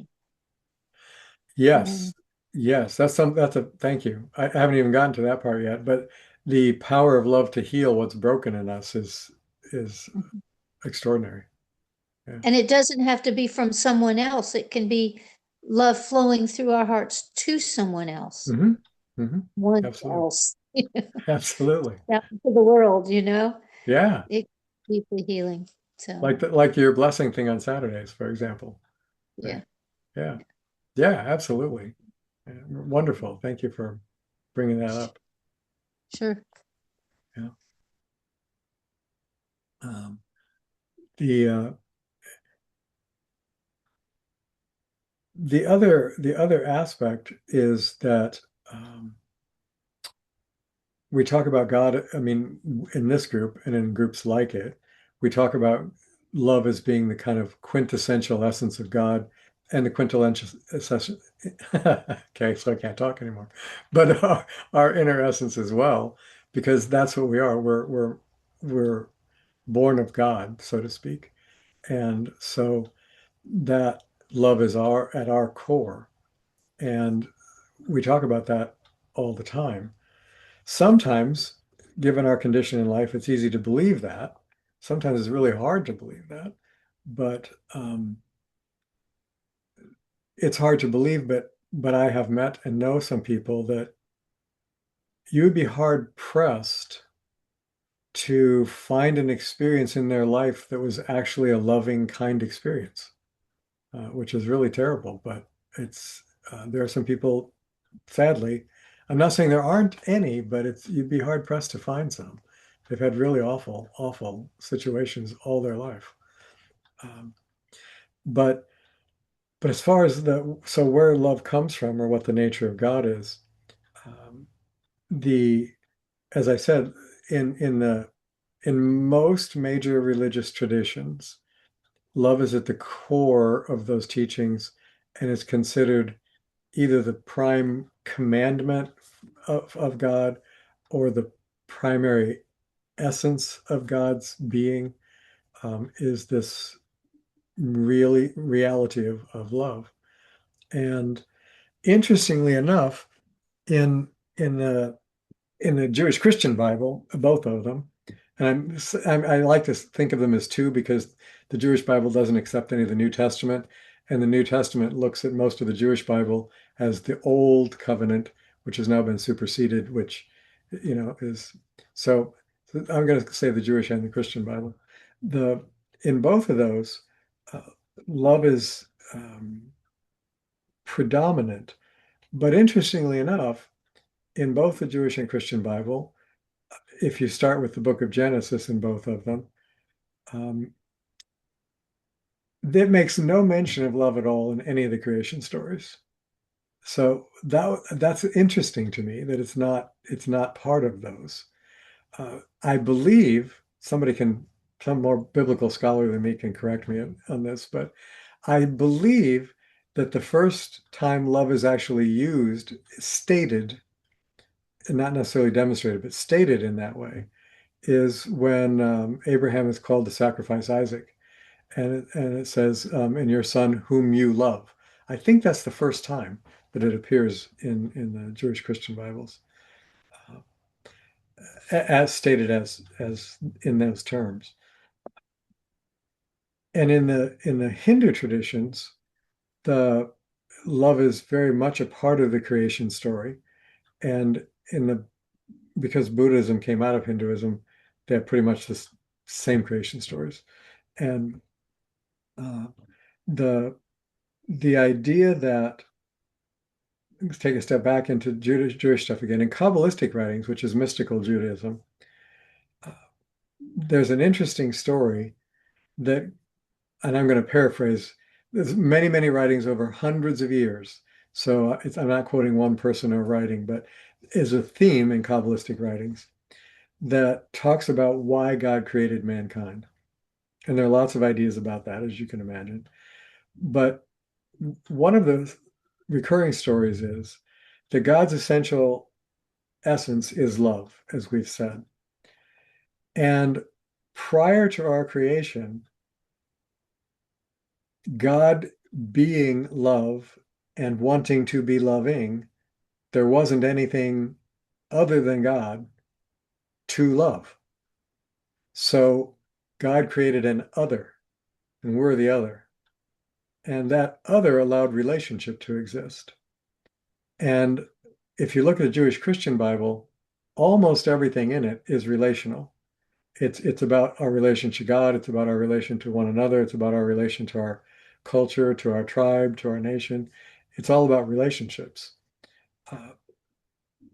Yes. And Yes. That's a thank you. I haven't even gotten to that part yet, but the power of love to heal what's broken in us is extraordinary. Yeah. and it doesn't have to be from someone else. It can be love flowing through our hearts to someone else, Hmm. Hmm. one Absolutely. else, Absolutely. out into the world, you know? Yeah. It deeply healing. So, Like your blessing thing on Saturdays, for example. yeah, Right. Yeah. Yeah, absolutely. Yeah, wonderful. Thank you for bringing that up. sure. Yeah. Um, the the other aspect is that we talk about God. I mean, in this group and in groups like it, we talk about love as being the kind of quintessential essence of God and the quintessential essence. Okay, so I can't talk anymore. But our inner essence as well, because that's what we are. We're born of God, so to speak. And so that love is our at our core. And we talk about that all the time. Sometimes, given our condition in life, it's easy to believe that. Sometimes it's really hard to believe that. But it's hard to believe, but I have met and know some people that you would be hard pressed to find an experience in their life that was actually a loving, kind experience, which is really terrible. But it's there are some people, sadly, I'm not saying there aren't any, but it's you'd be hard pressed to find some. They've had really awful, awful situations all their life. Um, but but as far as where love comes from or what the nature of God is, um, the as I said in most major religious traditions, love is at the core of those teachings and is considered either the prime commandment of God or the primary essence of God's being, is this really reality of love. And interestingly enough, in in the in the Jewish Christian Bible, both of them, and I like to think of them as two because the Jewish Bible doesn't accept any of the New Testament, and the New Testament looks at most of the Jewish Bible as the Old Covenant, which has now been superseded, which is so. I'm going to say the Jewish and the Christian Bible. The in both of those, uh, love is predominant, but interestingly enough, in both the Jewish and Christian Bible, if you start with the book of Genesis in both of them, um, that makes no mention of love at all in any of the creation stories. So that's interesting to me that it's not part of those. I believe some more biblical scholar than me can correct me on this, but I believe that the first time love is actually used, stated, and not necessarily demonstrated, but stated in that way, is when Abraham is called to sacrifice Isaac, and it says, "And your son, whom you love." I think that's the first time that it appears in the Jewish Christian Bibles, uh, as stated as in those terms. And in the Hindu traditions, the love is very much a part of the creation story, and in the because Buddhism came out of Hinduism, they have pretty much the same creation stories. And uh, the the idea that let's take a step back into Jewish stuff again in Kabbalistic writings, which is mystical Judaism. uh, there's an interesting story that, and I'm going to paraphrase. There's many writings over hundreds of years. So I'm not quoting one person or writing, but is a theme in Kabbalistic writings that talks about why God created mankind. And there are lots of ideas about that, as you can imagine. But one of the recurring stories is that God's essential essence is love, as we've said. And prior to our creation, God being love and wanting to be loving, there wasn't anything other than God to love. So God created an other, and we're the other. And that other allowed relationship to exist. And if you look at the Jewish Christian Bible, almost everything in it is relational. It's about our relation to God, it's about our relation to one another, it's about our relation to our culture, to our tribe, to our nation. It's all about relationships.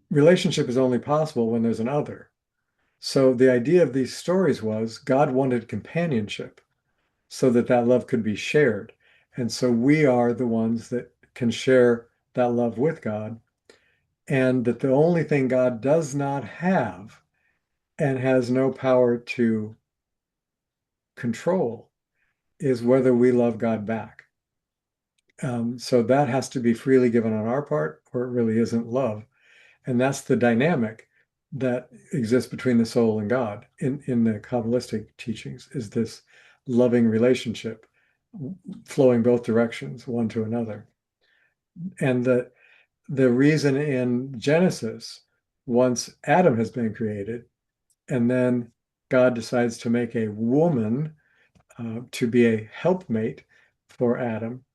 Relationship is only possible when there's an other. So the idea of these stories was God wanted companionship so that that love could be shared. And so we are the ones that can share that love with God. And that the only thing God does not have and has no power to control is whether we love God back. So that has to be freely given on our part, or it really isn't love. And that's the dynamic that exists between the soul and God in the Kabbalistic teachings, is this loving relationship flowing both directions, one to another. And the reason in Genesis, once Adam has been created, and then God decides to make a woman to be a helpmate for Adam.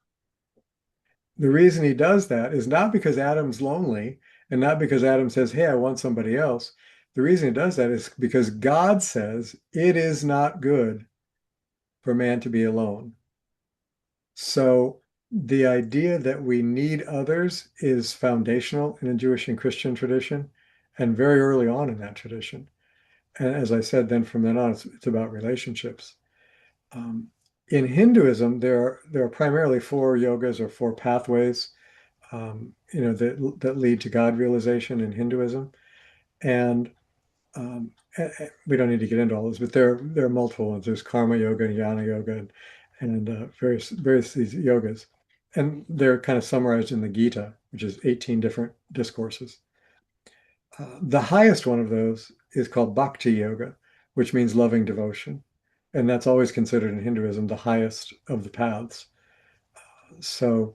The reason he does that is not because Adam's lonely and not because Adam says, hey, I want somebody else. The reason he does that is because God says it is not good for man to be alone. So the idea that we need others is foundational in a Jewish and Christian tradition, and very early on in that tradition. And as I said, then from then on, it's about relationships. In Hinduism, there are primarily four yogas or four pathways, that lead to God realization in Hinduism, and we don't need to get into all those, but there are multiple ones. There's karma yoga, jnana yoga, and various these yogas, and they're kind of summarized in the Gita, which is 18 different discourses. The highest one of those is called Bhakti Yoga, which means loving devotion. And that's always considered in Hinduism the highest of the paths. So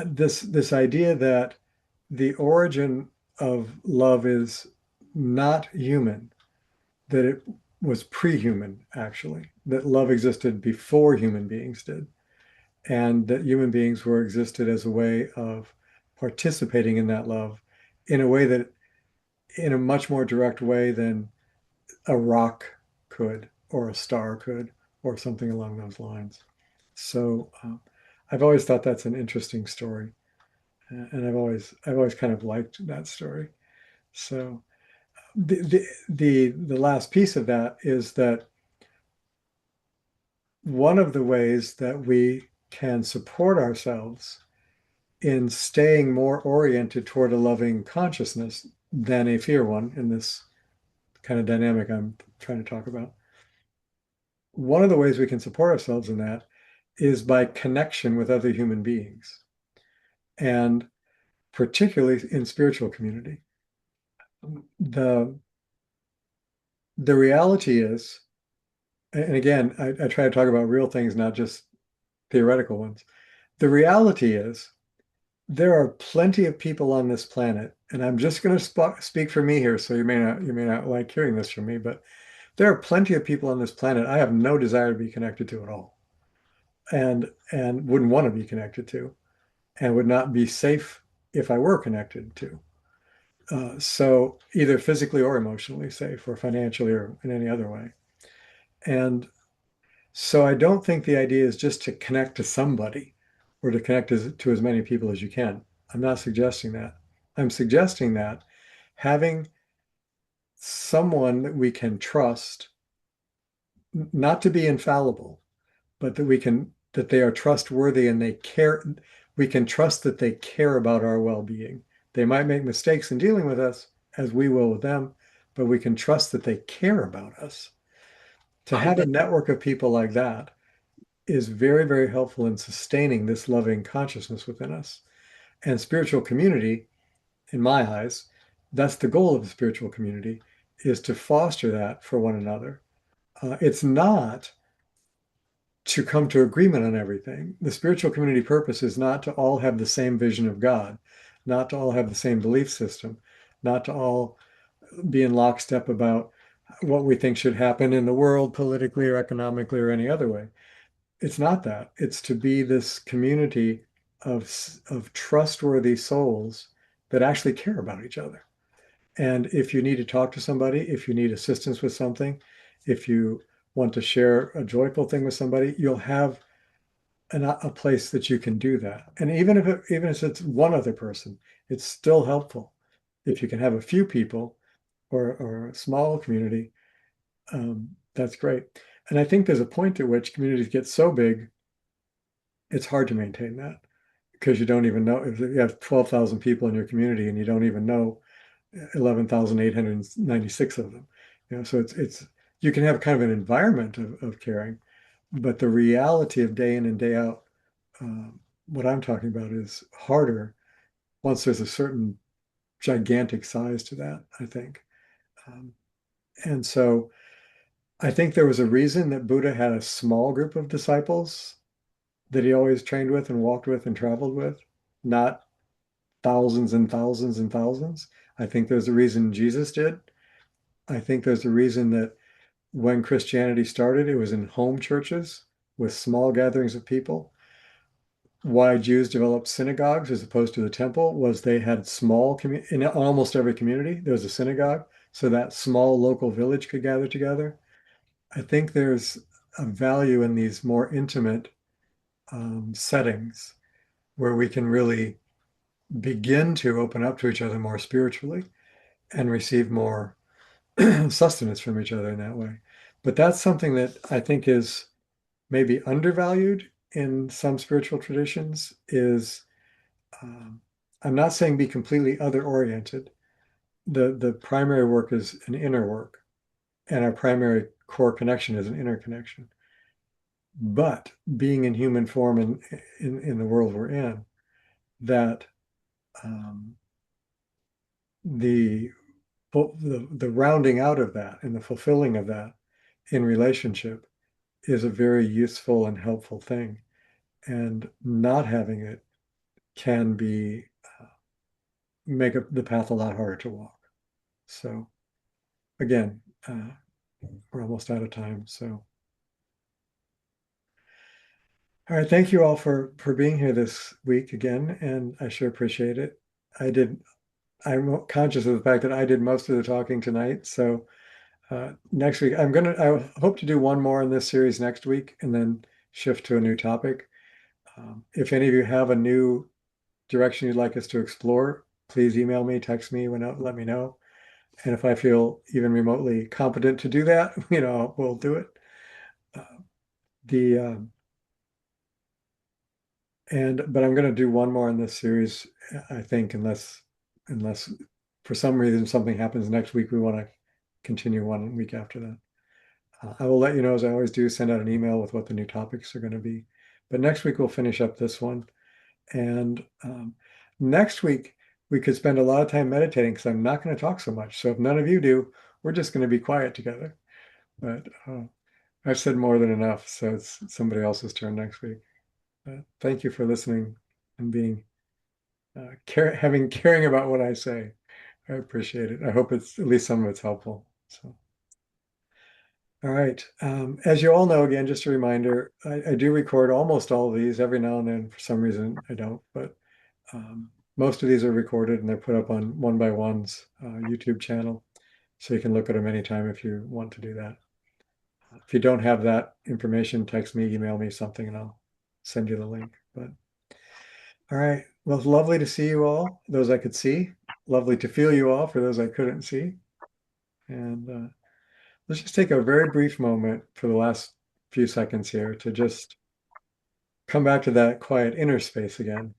this idea that the origin of love is not human, that it was pre-human, actually, that love existed before human beings did, and that human beings were existed as a way of participating in that love in a way that in a much more direct way than a rock could, or a star could, or something along those lines. So I've always thought that's an interesting story, and I've always kind of liked that story. So the last piece of that is that one of the ways that we can support ourselves in staying more oriented toward a loving consciousness than a fear one in this kind of dynamic I'm trying to talk about. One of the ways we can support ourselves in that is by connection with other human beings, and particularly in spiritual community. The reality is, and again, I try to talk about real things, not just theoretical ones. The reality is there are plenty of people on this planet, and I'm just going to speak for me here, so you may not like hearing this from me, but there are plenty of people on this planet I have no desire to be connected to at all, and wouldn't want to be connected to, and would not be safe if I were connected to. So either physically or emotionally safe, or financially, or in any other way. And so I don't think the idea is just to connect to somebody or to connect to as many people as you can. I'm not suggesting that. I'm suggesting that having someone that we can trust, not to be infallible, but that they are trustworthy and they care. We can trust that they care about our well-being. They might make mistakes in dealing with us, as we will with them, but we can trust that they care about us. To have a network of people like that is very, very helpful in sustaining this loving consciousness within us. And spiritual community, in my eyes, that's the goal of the spiritual community, is to foster that for one another. It's not to come to agreement on everything. The spiritual community purpose is not to all have the same vision of God, not to all have the same belief system, not to all be in lockstep about what we think should happen in the world politically or economically or any other way. It's not that. It's to be this community of trustworthy souls that actually care about each other. And if you need to talk to somebody, if you need assistance with something, if you want to share a joyful thing with somebody, you'll have a place that you can do that. And even if it's one other person, it's still helpful. If you can have a few people or a small community, that's great. And I think there's a point at which communities get so big, it's hard to maintain that because you don't even know if you have 12,000 people in your community and you don't even know 11,896 of them. So it's you can have kind of an environment of caring, but the reality of day in and day out, what I'm talking about is harder once there's a certain gigantic size to that, I think. And so I think there was a reason that Buddha had a small group of disciples that he always trained with and walked with and traveled with, not thousands and thousands and thousands. I think there's a reason Jesus did. I think there's a reason that when Christianity started, it was in home churches with small gatherings of people. Why Jews developed synagogues as opposed to the temple was they had small in almost every community, there was a synagogue, so that small local village could gather together. I think there's a value in these more intimate settings where we can really begin to open up to each other more spiritually and receive more sustenance from each other in that way. But that's something that I think is maybe undervalued in some spiritual traditions is I'm not saying be completely other oriented. The primary work is an inner work, and our primary core connection is an inner connection. But being in human form in the world we're in, that the rounding out of that and the fulfilling of that in relationship is a very useful and helpful thing. And not having it can be make the path a lot harder to walk. So again, we're almost out of time. So all right, thank you all for being here this week again, and I sure appreciate it. I'm conscious of the fact that I did most of the talking tonight. So next week, I hope to do one more in this series next week and then shift to a new topic. If any of you have a new direction you'd like us to explore, please email me, text me, let me know. And if I feel even remotely competent to do that, we'll do it. But I'm going to do one more in this series, I think, unless for some reason something happens next week, we want to continue one week after that. I will let you know, as I always do, send out an email with what the new topics are going to be. But next week we'll finish up this one. And next week we could spend a lot of time meditating because I'm not going to talk so much. So if none of you do, we're just going to be quiet together. But I've said more than enough, so it's somebody else's turn next week. Thank you for listening and being caring about what I say. I appreciate it. I hope at least some of it's helpful. So, all right. As you all know, again, just a reminder, I do record almost all of these. Every now and then, for some reason, I don't. But most of these are recorded and they're put up on One by One's YouTube channel, so you can look at them anytime if you want to do that. If you don't have that information, text me, email me something, and I'll send you the link. But all right. Well, it's lovely to see you all, those I could see. Lovely to feel you all for those I couldn't see. And let's just take a very brief moment for the last few seconds here to just come back to that quiet inner space again.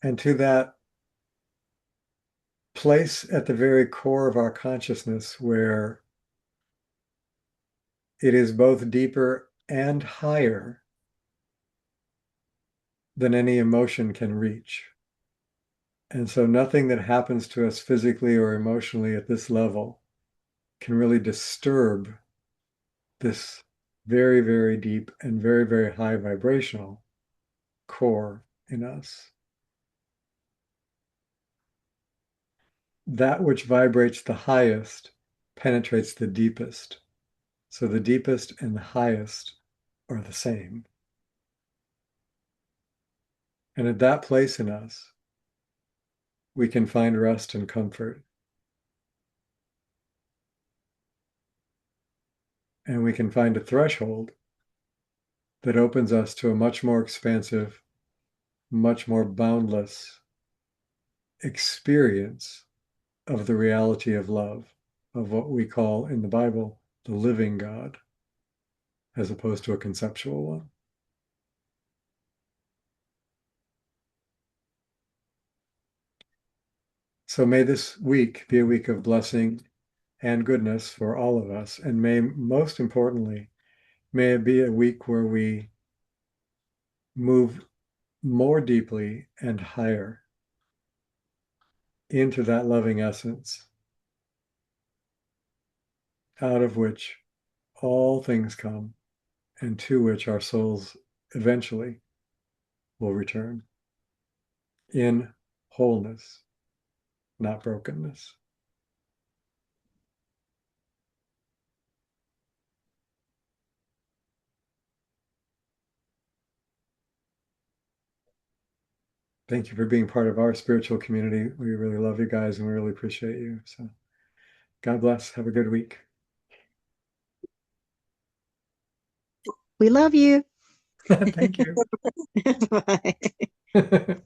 And to that place at the very core of our consciousness where it is both deeper and higher than any emotion can reach. And so nothing that happens to us physically or emotionally at this level can really disturb this very, very deep and very, very high vibrational core in us. That which vibrates the highest penetrates the deepest. So the deepest and the highest are the same. And at that place in us, we can find rest and comfort. And we can find a threshold that opens us to a much more expansive, much more boundless experience of the reality of love, of what we call in the Bible the living God, as opposed to a conceptual one. So may this week be a week of blessing and goodness for all of us. And may, most importantly, may it be a week where we move more deeply and higher into that loving essence, out of which all things come and to which our souls eventually will return in wholeness, not brokenness. Thank you for being part of our spiritual community. We really love you guys and we really appreciate you. So God bless. Have a good week. We love you. Thank you. Bye.